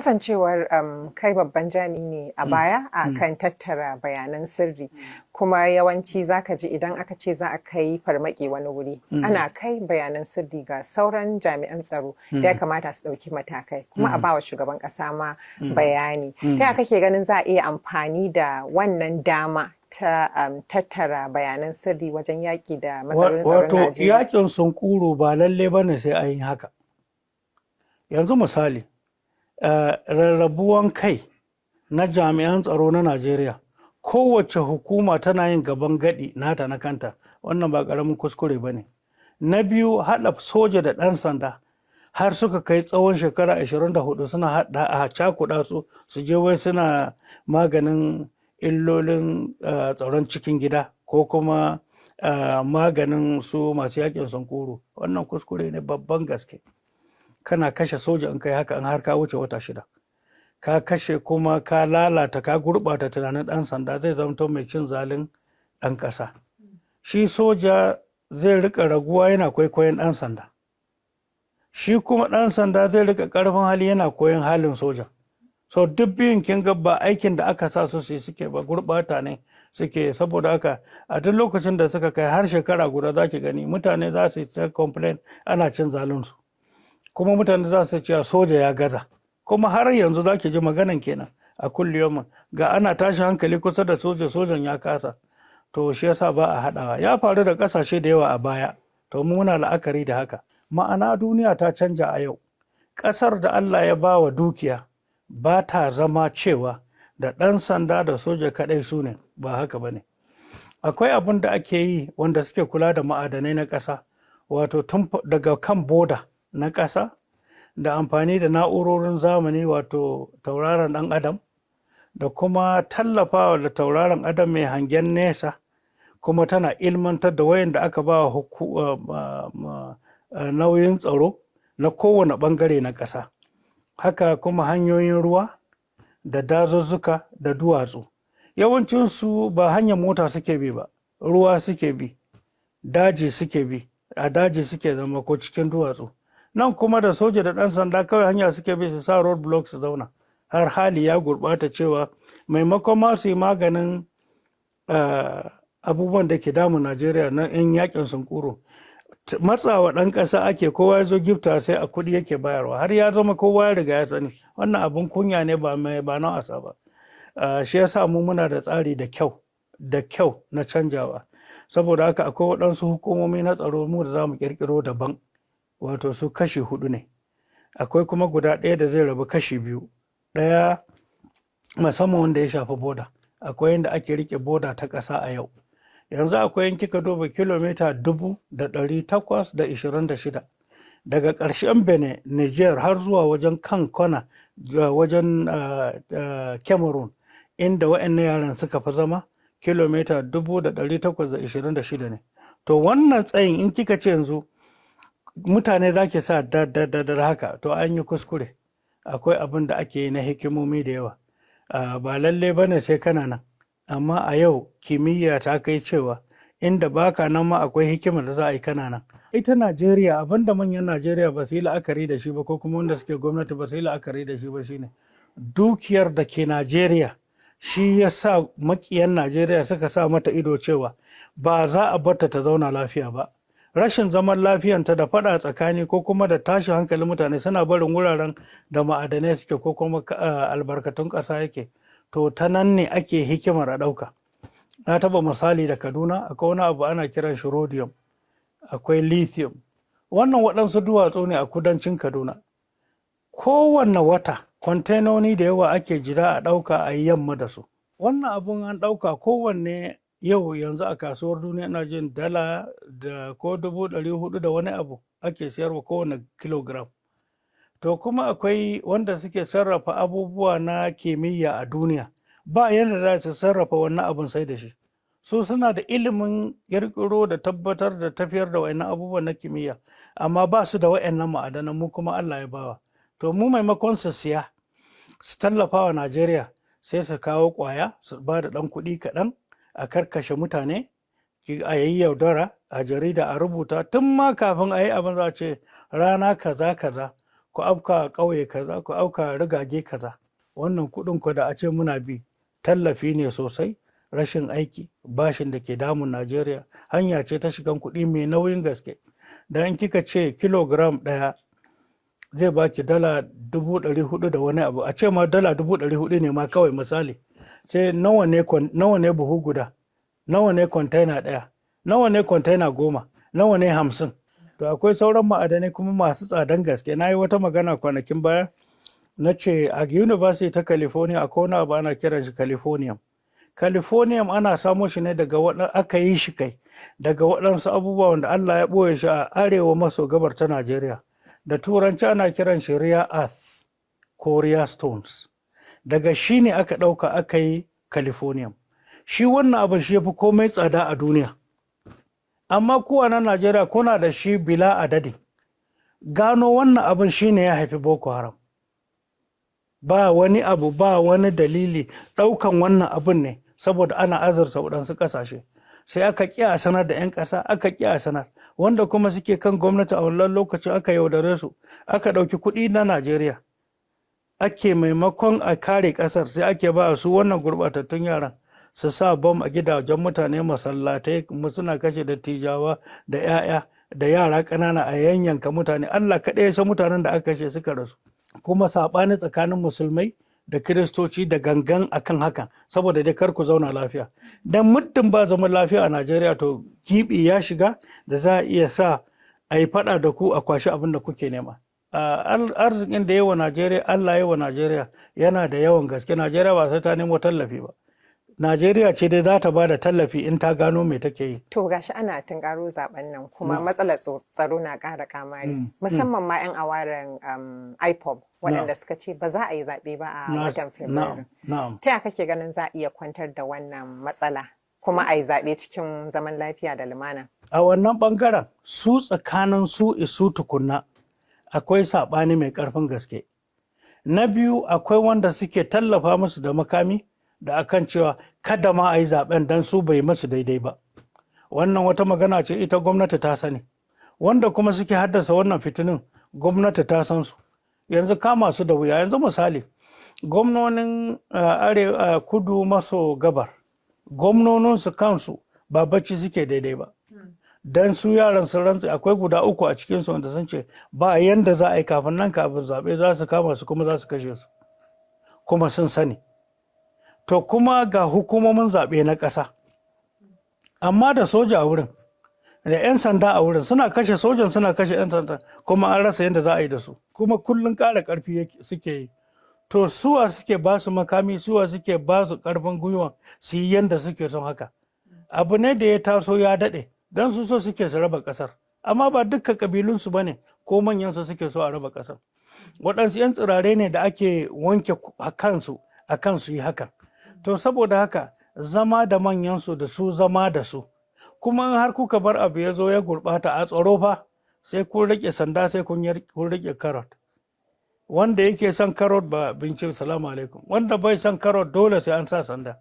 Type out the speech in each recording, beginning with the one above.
kasancewar kai babban jami'i ne a baya a kan tattara bayanan sirri, kuma yawanci zaka ji idan aka ce za a kai farmaki wani wuri ana kai bayanan sirri ga sauran jami'an tsaro da ya kamata su ɗauki matakai kuma a bawa shugaban ƙasa ma bayani. Ta yaya kake ganin za a iya amfani da wannan dama ta tattara bayanan sirri wajen yaƙi da matsalolin tsaron Najeriya? Wato yaƙin sunkuru ba lalle bane sai an yi haka. Yanzu misali, rarrabuwan kai na jami'an tsaro na Najeriya, kowace hukuma tana yin gaban gadi nata na kanta, wannan ba ƙaramin kuskure ba ne. Na biyu, haɗa soja da ɗan sanda har suka kai tsawon shekara 24 suna haɗa a cakuɗa su je wai suna maganin illolin tsaron cikin gida ko kuma maganin su masu yakin sunkuru. Wannan kuskure ne babban gaske. Kana kashe soja in kai haka, in har ka wuce wata 6 ka kashe kuma ka lalata ka gurɓata tunanin ɗan sanda, zai zamto mai cin zalin ɗan ƙasa. Shi soja zai rika raguwa yana kwaikwayon ɗan sanda, shi kuma ɗan sanda zai rika ƙarfin hali yana koyon halin soja. So duk biyun kin ga ba aikin da aka sa su suke ba, gurɓata ne suke. Saboda haka a duk lokacin da suka kai har shekara guda za ki gani mutane za su yi complain ana cin zalinsu, kuma mutane za su cewa soja ya gaza, kuma har yanzu za ki ji maganan kenan a kullum ga ana tashi hankali kusa da sojan ya kasa. To shi yasa ba a haɗawa. Ya faru da ƙasashe da yawa a baya, to muna la'akari da haka. Ma'ana duniya ta canja a yau. Ƙasar da Allah ya ba wa dukiya ba ta zama cewa da ɗan sanda da soja kaɗai su ne, ba haka ba ne. Akwai abin da ake yi wanda suke kula da ma'adanai na ƙasa, wato tun daga kan boda na ƙasa da amfani da na'urorin zamani, wato tauraron ɗan adam, da kuma tallafawa da tauraron adam mai hangen nesa, kuma tana ilmantar da wayanda aka ba nauyin tsaro na kowane ɓangare na ƙasa. Haka kuma hanyoyin ruwa da dazuzzuka da duwatsu, yawancinsu ba hanyar mota suke bi ba, ruwa suke bi, daji suke bi, a daji suke zama ko cikin duwatsu. Nan kuma da soja da ɗan sanda kawai hanya suke bi su sa road block su zauna, har hali ya gurɓata cewa maimakon ma su yi maganin abubuwan da ke damun Najeriya na 'yan yakin sunkuru, matsawa ɗan ƙasa ake, kowa ya zo gifta sai a kuɗi yake bayarwa, har ya zama kowa ya riga ya sani. Wannan abin kunya ne ba na wasa ba. Shi yasa mu muna da tsari da kyau na canjawa. Saboda haka akwai waɗansu hukumomi na tsaro mu da za mu ƙirƙiro daban, wato su kashi 4 ne. Akwai kuma guda ɗaya da zai rabu kashi 2. Ɗaya musamman wanda ya shafi boda. Akwai yadda ake riƙe boda ta ƙasa a yau. Yanzu akwai in kika duba kilomita 826 daga ƙarshen Benin, Niger har zuwa wajen kan kwana wajen Cameroon, inda waɗannan yaran suka fi zama, kilomita 826 ne. To wannan tsayin in kika ce yanzu mutane za ki sa da haka, to an yi kuskure. Akwai abin da ake yi na hikimomi da yawa. Ba lalle ba ne sai kana nan, amma a yau kimiyya ta kai cewa inda baka nan ma akwai hikimar da za a yi kana nan. Ita Najeriya, abinda manyan Najeriya ba su yi la'akari da shi ba, ko kuma wanda suke gwamnati ba su yi la'akari da shi ba, shine dukiyar da ke Najeriya. Shi ya sa makiyan Najeriya suka sa mata ido cewa ba za a barta ta zauna lafiya ba. Rashin zaman lafiyanta da faɗa tsakani ko kuma da tashin hankalin mutane suna barin wuraren da ma'adanai suke ko kuma albarkatun ƙasa yake, to ta nan ne ake hikimar a ɗauka. Na taɓa misali da Kaduna, akwai wani abu ana kiran shi rhodium, akwai lithium. Wannan waɗansu duwatsu ne a kudancin Kaduna. Kowanne wata kwantenoni da yawa ake jira a ɗauka a yi yamma da su. Wannan abun an ɗauka kowanne yau yanzu a kasuwar duniya na jin dala da ko 400 da wani abu ake siyarwa kowane kilogram. To kuma akwai wanda suke sarrafa abubuwa na kimiyya a duniya, ba yadda za su sarrafa wannan abun sai da shi. Su suna da ilimin ƙirƙiro da tabbatar da tafiyar da wa'annan abubuwan na kimiyya, amma ba su da wa'annan ma'adanan, mu kuma Allah ya bawa. To mu maimakon su siya su tallafa wa Najeriya, sai su kawo ƙwaya su ba da ɗan kuɗi kaɗan a karkashe mutane, a yi yaudara a jarida a rubuta tun ma kafin a yi abin za a ce rana kaza kaza ku afka ƙauye kaza, ku afka rigage kaza. Wannan kuɗin ku da a ce muna bi tallafi ne sosai. Rashin aiki, bashin da ke damun Najeriya hanya ce ta shigan kuɗi mai nauyin gaske. Da in kika ce kilogram ɗaya zai baki dala 400 da wani abu, a ce ma dala 400 ne ma kawai misali, sai nawa ne buhu guda, nawa ne kwantaina ɗaya, nawa ne kwantaina 10, nawa ne 50. To akwai sauran ma'adanai kuma masu tsadan gaske. Na yi wata magana kwanakin baya na ce a University ta California akwai wani abu ana kiran shi Californium ana samo shi ne daga aka yi shi kai daga waɗansu abubuwa da Allah ya ɓoye shi a arewa maso gabar ta Najeriya. Da turanci ana kiran shi rare earth ko rare stones. Daga shi ne aka ɗauka aka yi Californium. Shi wannan abin shi ya fi komai tsada a duniya. Amma kuwa na Najeriya kuna da shi bila adadi. Gano wannan abin shi ne ya haifi Boko Haram. Ba wani abu, ba wani dalili, ɗaukan wannan abin ne saboda ana azurta waɗansu ƙasashe. Sai aka ƙi a sanar da 'yan ƙasa, aka ƙi a sanar. Wanda kuma suke kan gwamnati a wannan lokacin aka yaudare su, aka ɗauki kuɗi na Najeriya. Ake maimakon a kare ƙasar sai ake ba su wannan gurɓatattun yaran su sa bom a gidajen mutane, masallatai, suna kashe dattijawa da 'ya'ya da yara ƙanana a yanyanka mutane. Allah kaɗai ya san mutanen da aka kashe suka rasu. Kuma saɓani tsakanin musulmai da kiristoci da gangan akan hakan saboda dai kar ku zauna lafiya. Dan muddin ba zaman lafiya a Najeriya to gibi ya shiga da za a iya sa a yi faɗa da ku a kwashi abin da kuke nema. Arzikin da yawa Najeriya, Allah yawa Najeriya yana da yawan gaske. Najeriya ba sai ta nemo tallafi ba. Najeriya ce dai za ta ba da tallafi in ta gano me take yi. To gashi ana tunkaro zaben nan kuma matsalar tsaro na ƙara kamari. Musamman ma 'yan awaren IPOB waɗanda suka ce ba za a yi zaɓe ba a watan Fabrairu. Ta yaya kake ganin za a iya kwantar da wannan matsala kuma a yi zaɓe cikin zaman lafiya da lumana? A wannan ɓangaren su tsakanin su isu tukunna akwai saɓani mai ƙarfin gaske. Na biyu akwai wanda suke tallafa musu da makami da akan cewa kada ma a yi zaben dan su bai masu daidai ba. Wannan wata magana ce ita gwamnati ta sani. Wanda kuma suke haddasa wannan fitinin gwamnati ta san su. Yanzu kama su da wuya. Yanzu misali gwamnonin kudu maso gabar, gwamnoninsu kansu ba bacci suke daidai ba. Dan su yaran sun rantsi akwai guda 3 a cikinsu wanda sun ce ba yanda za a yi kafin zaɓe za su kama su kuma za su kashe su. Kuma sun sani. To kuma ga hukumomin zaɓe na ƙasa, amma da soja a wurin, da 'yan sanda a wurin suna kashe sojan suna kashe 'yan sanda kuma an rasa yadda za a yi da su. Kuma kullum ƙara ƙarfi suke yi. To suwa suke ba su makami, suwa suke ba su ƙarfin gwiwa su yi yadda suke son haka. Abu ne da ya taso ya daɗe, don su so suke su raba ƙasar. Amma ba dukkan ƙabilunsu ba ne ko manyansu suke so a raba ƙasar. Waɗansu 'yan tsirare ne da ake wanke kansu a kan su yi hakan. To saboda haka zama da manyansu da su zama da su. Kuma in har kuka bar abu ya zo ya gurɓata a tsaro fa sai kun rike sanda sai kun rike karot. Wanda yake son karot ba bincin salamu alaikum. Wanda bai son karot dole sai an sa sanda.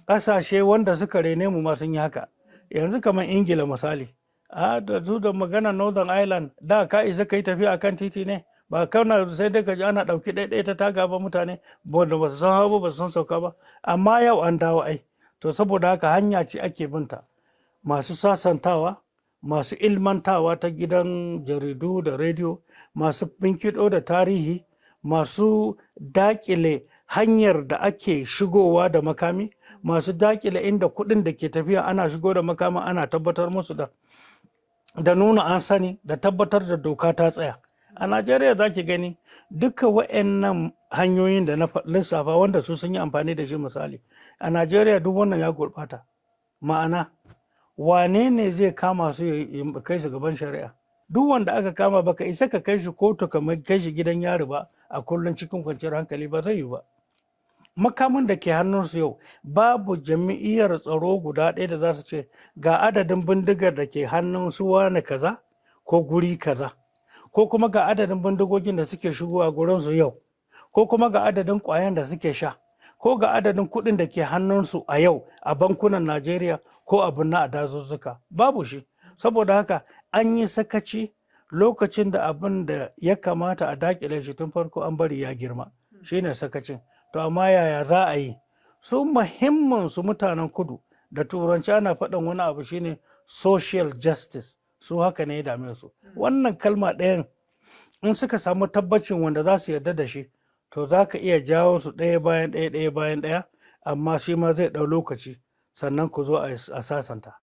Ƙasashe wanda suka rene mu ma sun yi haka. Yanzu kamar Ingila misali. Da su da magana Northern Ireland da ka isa ka yi tafiya akan titi ne. Ba kauna sai dai ka ji ana ɗauki ɗaiɗai ta taga ba mutane wanda ba su san hawa ba su san sauka ba. Amma yau an dawo ai. To saboda haka hanya ce ake binta. Masu sasantawa, masu ilmantawa ta gidan jaridu da rediyo, masu binkido da tarihi, masu dakile hanyar da ake shigowa da makami, masu dakile inda kuɗin da ke tafiya ana shigo da makami ana tabbatar musu da nuna an sani da tabbatar da doka ta tsaya. A Najeriya za ki gani duka wa'annan hanyoyin da na lissafa wanda su sun yi amfani da shi misali. A Najeriya duk wannan ya gurɓata. Ma'ana, wane ne zai kama su ya kai su gaban shari'a? Duk wanda aka kama baka isa ka kai shi kotu kamar kai shi gidan yari ba a kullum cikin kwanciyar hankali ba zai yi ba. Makamin da ke hannunsu yau babu jami'iyar tsaro guda ɗaya da za su ce ga adadin bindigar da ke hannun su wane kaza ko guri kaza. Ko kuma ga adadin bindigogin da suke shigowa gurinsu yau, ko kuma ga adadin ƙwayan da suke sha, ko ga adadin kuɗin da ke hannunsu a yau a bankunan Najeriya ko abin na a dazuzzuka. Babu shi. Saboda haka an yi sakaci lokacin da abin da ya kamata a dakile shi tun farko an bari ya girma, shine sakacin. To amma yaya za a yi? Su muhimmin su mutanen kudu, da turanci ana faɗin wani abu shine social justice, su haka ne ya dame su. Wannan kalma ɗayan in suka samu tabbacin wanda za su yarda da shi, to za ka iya jawo su ɗaya bayan ɗaya, amma shi ma zai ɗau lokaci sannan ku zo a sasanta.